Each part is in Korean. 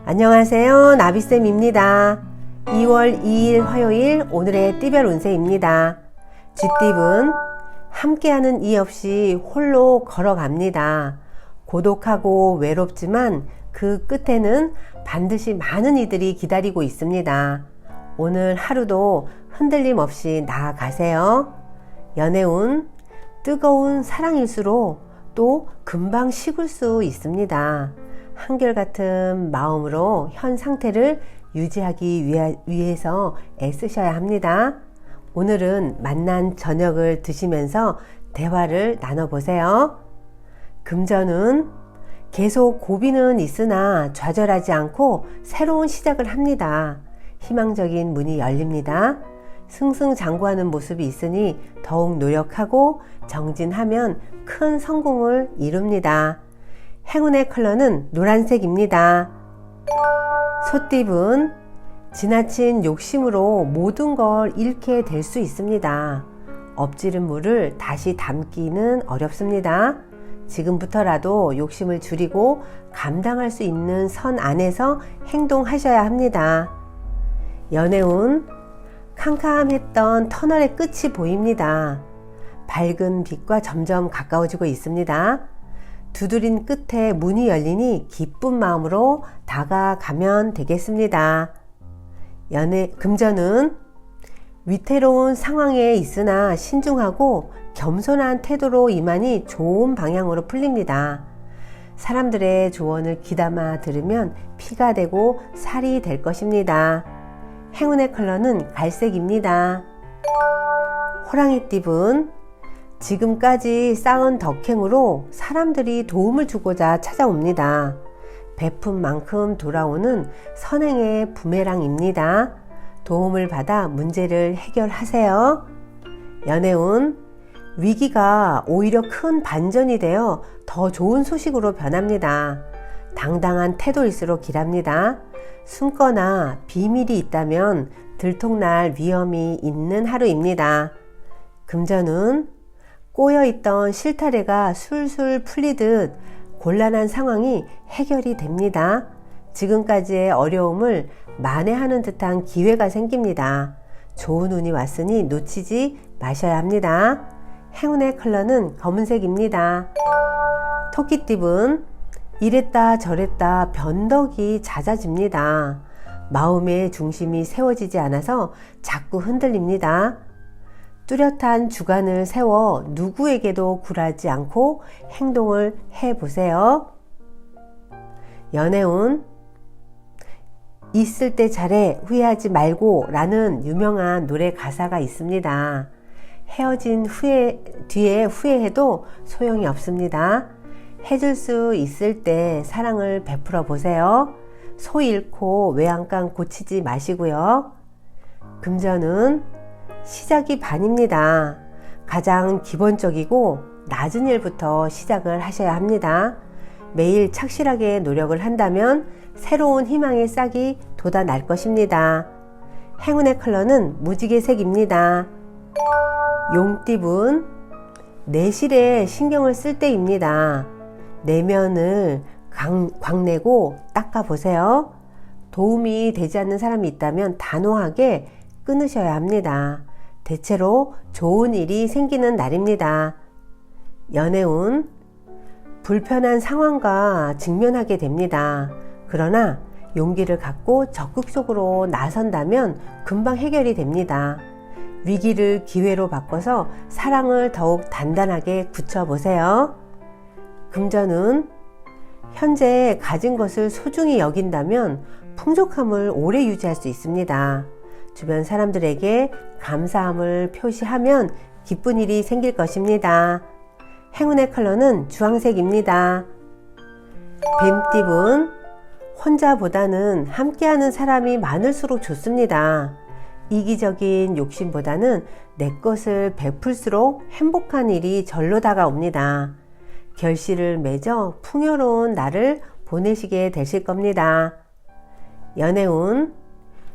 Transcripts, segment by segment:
안녕하세요. 나비쌤입니다. 2월 2일 화요일 오늘의 띠별 운세입니다. 쥐띠분 함께하는 이 없이 홀로 걸어갑니다. 고독하고 외롭지만 그 끝에는 반드시 많은 이들이 기다리고 있습니다. 오늘 하루도 흔들림 없이 나아가세요. 연애운 뜨거운 사랑일수록 또 금방 식을 수 있습니다. 한결같은 마음으로 현 상태를 유지하기 위해서 애쓰셔야 합니다. 오늘은 만난 저녁을 드시면서 대화를 나눠보세요. 금전은 계속 고비는 있으나 좌절하지 않고 새로운 시작을 합니다. 희망적인 문이 열립니다. 승승장구하는 모습이 있으니 더욱 노력하고 정진하면 큰 성공을 이룹니다. 행운의 컬러는 노란색입니다. 소띠분 지나친 욕심으로 모든 걸 잃게 될 수 있습니다. 엎지른 물을 다시 담기는 어렵습니다. 지금부터라도 욕심을 줄이고 감당할 수 있는 선 안에서 행동하셔야 합니다. 연애운 캄캄했던 터널의 끝이 보입니다. 밝은 빛과 점점 가까워지고 있습니다. 두드린 끝에 문이 열리니 기쁜 마음으로 다가가면 되겠습니다. 금전은 위태로운 상황에 있으나 신중하고 겸손한 태도로 임하니 좋은 방향으로 풀립니다. 사람들의 조언을 귀담아 들으면 피가 되고 살이 될 것입니다. 행운의 컬러는 갈색입니다. 호랑이띠분 지금까지 쌓은 덕행으로 사람들이 도움을 주고자 찾아옵니다. 베푼 만큼 돌아오는 선행의 부메랑입니다. 도움을 받아 문제를 해결하세요. 연애운 위기가 오히려 큰 반전이 되어 더 좋은 소식으로 변합니다. 당당한 태도일수록 길합니다. 숨거나 비밀이 있다면 들통날 위험이 있는 하루입니다. 금전은 꼬여있던 실타래가 술술 풀리듯 곤란한 상황이 해결이 됩니다. 지금까지의 어려움을 만회하는 듯한 기회가 생깁니다. 좋은 운이 왔으니 놓치지 마셔야 합니다. 행운의 컬러는 검은색입니다. 토끼띠분 이랬다 저랬다 변덕이 잦아집니다. 마음의 중심이 세워지지 않아서 자꾸 흔들립니다. 뚜렷한 주관을 세워 누구에게도 굴하지 않고 행동을 해보세요. 연애운 있을 때 잘해 후회하지 말고 라는 유명한 노래 가사가 있습니다. 헤어진 뒤에 후회해도 소용이 없습니다. 해줄 수 있을 때 사랑을 베풀어 보세요. 소 잃고 외양간 고치지 마시고요. 금전은 시작이 반입니다. 가장 기본적이고 낮은 일부터 시작을 하셔야 합니다. 매일 착실하게 노력을 한다면 새로운 희망의 싹이 돋아날 것입니다. 행운의 컬러는 무지개색입니다. 용띠분 내실에 신경을 쓸 때입니다. 내면을 광내고 닦아보세요. 도움이 되지 않는 사람이 있다면 단호하게 끊으셔야 합니다. 대체로 좋은 일이 생기는 날입니다. 연애운 불편한 상황과 직면하게 됩니다. 그러나 용기를 갖고 적극적으로 나선다면 금방 해결이 됩니다. 위기를 기회로 바꿔서 사랑을 더욱 단단하게 굳혀보세요. 금전은 현재 가진 것을 소중히 여긴다면 풍족함을 오래 유지할 수 있습니다. 주변 사람들에게 감사함을 표시하면 기쁜 일이 생길 것입니다. 행운의 컬러는 주황색입니다. 뱀띠분 혼자보다는 함께하는 사람이 많을수록 좋습니다. 이기적인 욕심보다는 내 것을 베풀수록 행복한 일이 절로 다가옵니다. 결실을 맺어 풍요로운 날을 보내시게 되실 겁니다. 연애운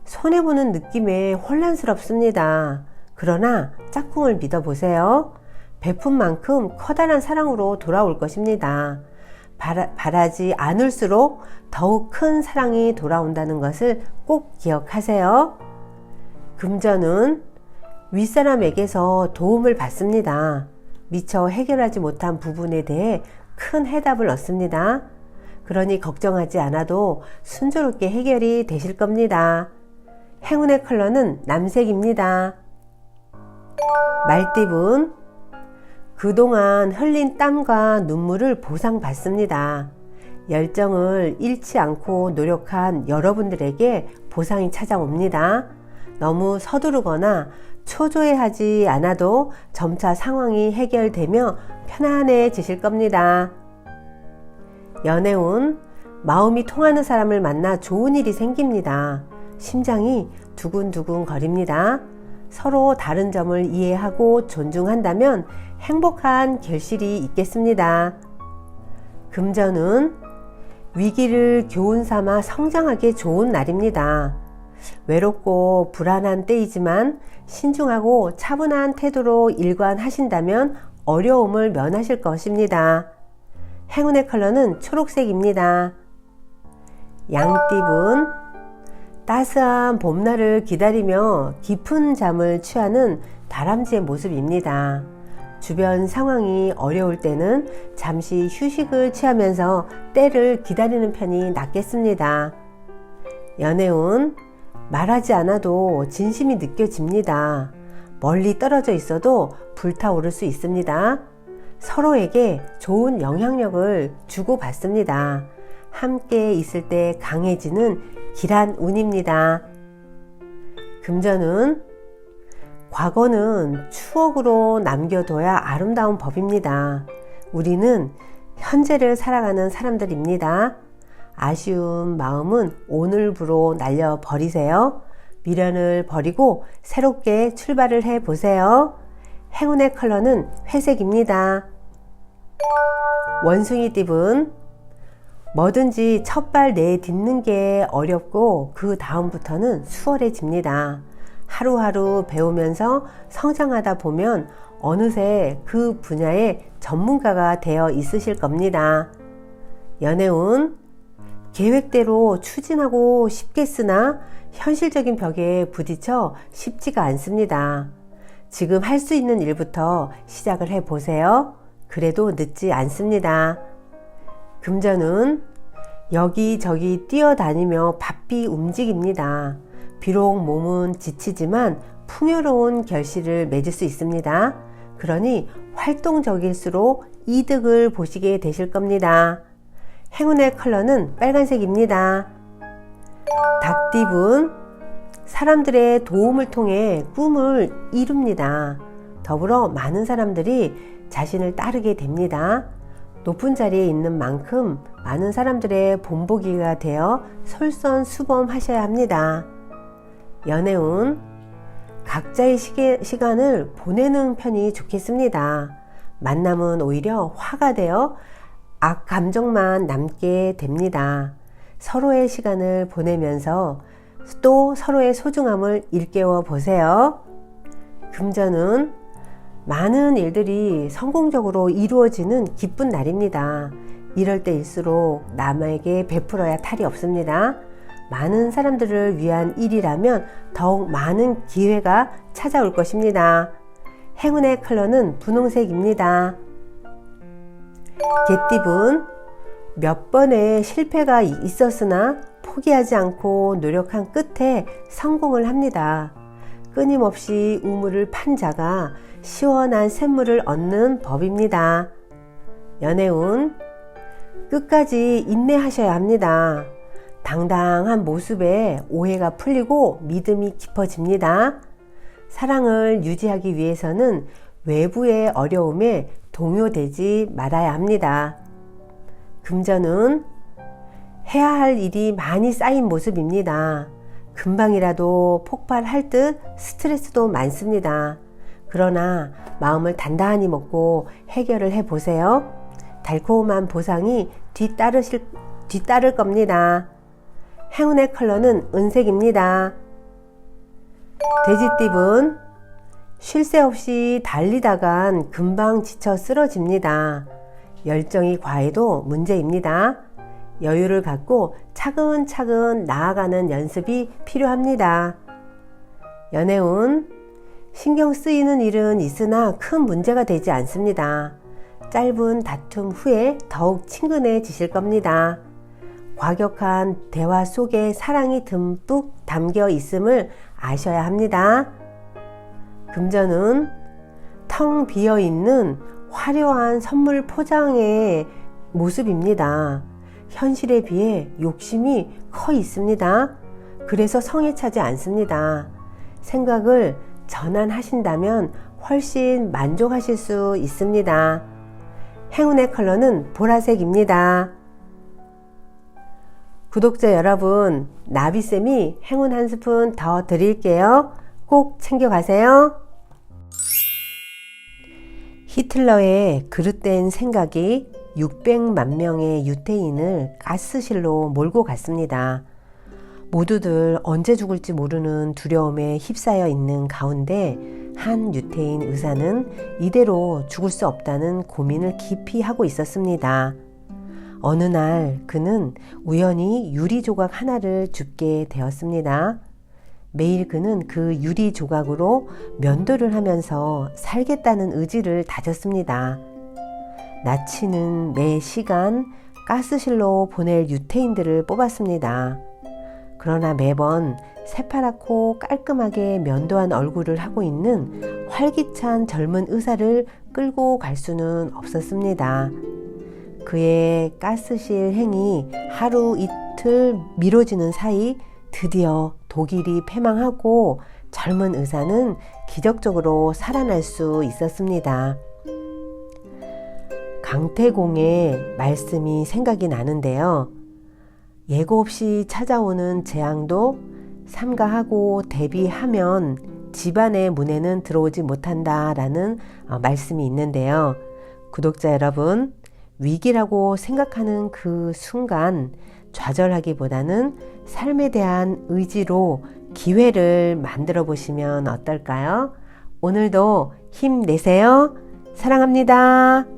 손해보는 느낌에 혼란스럽습니다. 그러나 짝꿍을 믿어보세요. 베푼 만큼 커다란 사랑으로 돌아올 것입니다. 바라지 않을수록 더욱 큰 사랑이 돌아온다는 것을 꼭 기억하세요. 금전은 윗사람에게서 도움을 받습니다. 미처 해결하지 못한 부분에 대해 큰 해답을 얻습니다. 그러니 걱정하지 않아도 순조롭게 해결이 되실 겁니다. 행운의 컬러는 남색입니다. 말띠분, 그동안 흘린 땀과 눈물을 보상받습니다. 열정을 잃지 않고 노력한 여러분들에게 보상이 찾아옵니다. 너무 서두르거나 초조해하지 않아도 점차 상황이 해결되며 편안해지실 겁니다. 연애운, 마음이 통하는 사람을 만나 좋은 일이 생깁니다. 심장이 두근두근 거립니다. 서로 다른 점을 이해하고 존중한다면 행복한 결실이 있겠습니다. 금전은 위기를 교훈 삼아 성장하기 좋은 날입니다. 외롭고 불안한 때이지만 신중하고 차분한 태도로 일관하신다면 어려움을 면하실 것입니다. 행운의 컬러는 초록색입니다. 양띠분, 따스한 봄날을 기다리며 깊은 잠을 취하는 다람쥐의 모습입니다. 주변 상황이 어려울 때는 잠시 휴식을 취하면서 때를 기다리는 편이 낫겠습니다. 연애운, 말하지 않아도 진심이 느껴집니다. 멀리 떨어져 있어도 불타오를 수 있습니다. 서로에게 좋은 영향력을 주고받습니다. 함께 있을 때 강해지는 길한 운입니다. 금전은, 과거는 추억으로 남겨둬야 아름다운 법입니다. 우리는 현재를 살아가는 사람들입니다. 아쉬운 마음은 오늘부로 날려버리세요. 미련을 버리고 새롭게 출발을 해보세요. 행운의 컬러는 회색입니다. 원숭이띠분, 뭐든지 첫발 내딛는 게 어렵고 그 다음부터는 수월해집니다. 하루하루 배우면서 성장하다 보면 어느새 그 분야의 전문가가 되어 있으실 겁니다. 연애운, 계획대로 추진하고 싶겠으나 현실적인 벽에 부딪혀 쉽지가 않습니다. 지금 할 수 있는 일부터 시작을 해보세요. 그래도 늦지 않습니다. 금전은, 여기저기 뛰어다니며 바삐 움직입니다. 비록 몸은 지치지만 풍요로운 결실을 맺을 수 있습니다. 그러니 활동적일수록 이득을 보시게 되실 겁니다. 행운의 컬러는 빨간색입니다. 닭띠분, 사람들의 도움을 통해 꿈을 이룹니다. 더불어 많은 사람들이 자신을 따르게 됩니다. 높은 자리에 있는 만큼 많은 사람들의 본보기가 되어 솔선수범하셔야 합니다. 연애운, 각자의 시간을 보내는 편이 좋겠습니다. 만남은 오히려 화가 되어 악 감정만 남게 됩니다. 서로의 시간을 보내면서 또 서로의 소중함을 일깨워 보세요. 금전은, 많은 일들이 성공적으로 이루어지는 기쁜 날입니다. 이럴 때일수록 남에게 베풀어야 탈이 없습니다. 많은 사람들을 위한 일이라면 더욱 많은 기회가 찾아올 것입니다. 행운의 컬러는 분홍색입니다. 개띠분, 몇 번의 실패가 있었으나 포기하지 않고 노력한 끝에 성공을 합니다. 끊임없이 우물을 판 자가 시원한 샘물을 얻는 법입니다. 연애운, 끝까지 인내하셔야 합니다. 당당한 모습에 오해가 풀리고 믿음이 깊어집니다. 사랑을 유지하기 위해서는 외부의 어려움에 동요되지 말아야 합니다. 금전은, 해야 할 일이 많이 쌓인 모습입니다. 금방이라도 폭발할 듯 스트레스도 많습니다. 그러나 마음을 단단히 먹고 해결을 해보세요. 달콤한 보상이 뒤따를 겁니다. 행운의 컬러는 은색입니다. 돼지띠분, 쉴 새 없이 달리다간 금방 지쳐 쓰러집니다. 열정이 과해도 문제입니다. 여유를 갖고 차근차근 나아가는 연습이 필요합니다. 연애운, 신경 쓰이는 일은 있으나 큰 문제가 되지 않습니다. 짧은 다툼 후에 더욱 친근해지실 겁니다. 과격한 대화 속에 사랑이 듬뿍 담겨 있음을 아셔야 합니다. 금전운, 텅 비어 있는 화려한 선물 포장의 모습입니다. 현실에 비해 욕심이 커 있습니다. 그래서 성에 차지 않습니다. 생각을 전환하신다면 훨씬 만족하실 수 있습니다. 행운의 컬러는 보라색입니다. 구독자 여러분, 나비쌤이 행운 한 스푼 더 드릴게요. 꼭 챙겨가세요. 히틀러의 그릇된 생각이 600만 명의 유태인을 가스실로 몰고 갔습니다. 모두들 언제 죽을지 모르는 두려움에 휩싸여 있는 가운데 한 유태인 의사는 이대로 죽을 수 없다는 고민을 깊이 하고 있었습니다. 어느 날 그는 우연히 유리 조각 하나를 줍게 되었습니다. 매일 그는 그 유리 조각으로 면도를 하면서 살겠다는 의지를 다졌습니다. 나치는 매 시간 가스실로 보낼 유태인들을 뽑았습니다. 그러나 매번 새파랗고 깔끔하게 면도한 얼굴을 하고 있는 활기찬 젊은 의사를 끌고 갈 수는 없었습니다. 그의 가스실 행이 하루 이틀 미뤄지는 사이 드디어 독일이 패망하고 젊은 의사는 기적적으로 살아날 수 있었습니다. 강태공의 말씀이 생각이 나는데요. 예고 없이 찾아오는 재앙도 삼가하고 대비하면 집안의 문에는 들어오지 못한다라는 말씀이 있는데요. 구독자 여러분, 위기라고 생각하는 그 순간 좌절하기보다는 삶에 대한 의지로 기회를 만들어 보시면 어떨까요? 오늘도 힘내세요. 사랑합니다.